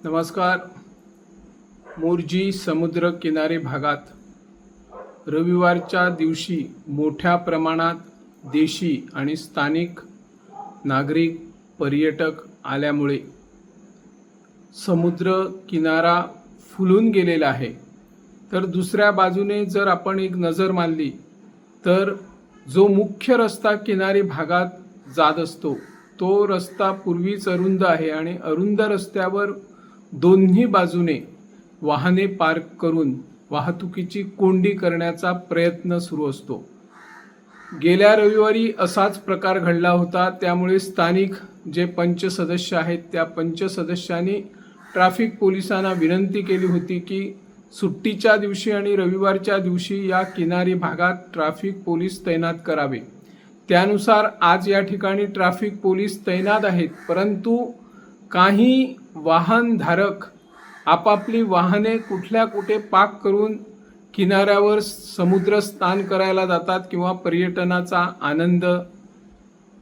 नमस्कार. मोर्जी समुद्र किनारे भागात रविवारच्या दिवशी मोठ्या प्रमाणात देशी आणि स्थानिक नागरिक पर्यटक आल्यामुळे समुद्र किनारा फुलून गेलेला आहे. तर दुसऱ्या बाजूने जर आपण एक नजर मारली तर जो मुख्य रस्ता किनारी भागात जात असतो तो रस्ता पूर्वीच अरुंद आहे आणि अरुंद रस्त्यावर दोन्ही बाजूने वाहने पार्क करून वाहतुकीची कोंडी करण्याचा प्रयत्न सुरू असतो. गेल्या रविवारी असाच प्रकार घडला होता. त्यामुळे स्थानिक जे पंच सदस्य आहेत त्या पंच सदस्यांनी ट्रॅफिक पोलिसांना विनंती केली होती की सुट्टीच्या दिवशी आणि रविवारच्या दिवशी या किनारी भागात ट्रॅफिक पोलीस तैनात करावे. त्यानुसार आज या ठिकाणी ट्रॅफिक पोलीस तैनात आहेत, परंतु काही वाहनधारक आपापली वाहने कुठे पार्क करून किनाऱ्यावर समुद्र स्नान करायला जातात किंवा पर्यटनाचा आनंद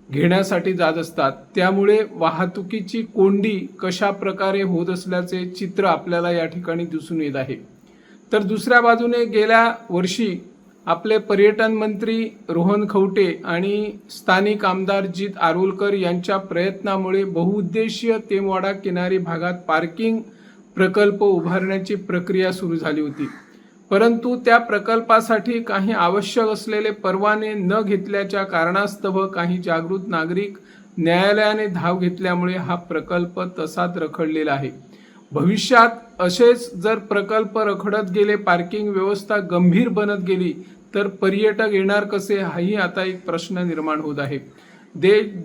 घेण्यासाठी जात असतात. त्यामुळे वाहतुकीची कोंडी कशा प्रकारे होत असल्याचे चित्र आपल्याला या ठिकाणी दिसून येत आहे. तर दुसऱ्या बाजूने गेल्या वर्षी आपले पर्यटन मंत्री रोहन खवटे आणि स्थानिक आमदार जित आरोलकर यांच्या प्रयत्नामुळे बहुउद्देशीय तेमवाडा किनारी भागात पार्किंग प्रकल्प उभारण्याची प्रक्रिया सुरू झाली होती. परंतु त्या प्रकल्पासाठी काही आवश्यक असलेले परवाने न घेतल्याच्या कारणास्तव काही जागृत नागरिक न्यायालयाने धाव घेतल्यामुळे हा प्रकल्प तसाच रखडलेला आहे. भविष्यात असेच जर प्रकल्प रखडत गेले, पार्किंग व्यवस्था गंभीर बनत गेली तर पर्यटक येणार कसे, हाही आता एक प्रश्न निर्माण होत आहे.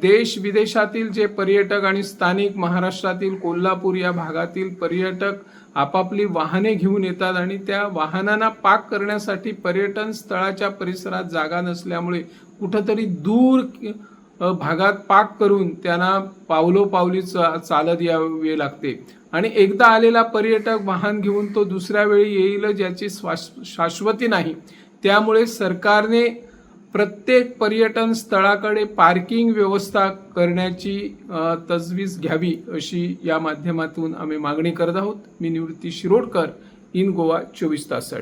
देश विदेशातील जे पर्यटक आणि स्थानिक महाराष्ट्रातील कोल्हापूर या भागातील पर्यटक आपापली वाहने घेऊन येतात आणि त्या वाहनांना पार्क करण्यासाठी पर्यटन स्थळाच्या परिसरात जागा नसल्यामुळे कुठंतरी दूर भागात पार्क करून त्यांना पावलोपावली चालत यावे लागते आणि एकदा आलेला पर्यटक वाहन घेऊन तो दुसऱ्या वेळी येईल ज्याची शाश्वती नाही. त्यामुळे सरकारने प्रत्येक पर्यटन स्थळाकडे पार्किंग व्यवस्था करण्याची तजवीज घ्यावी अशी या माध्यमातून आम्ही मागणी करत आहोत. मी निवृत्ती शिरोडकर, इन गोवा 24 ताससाठी.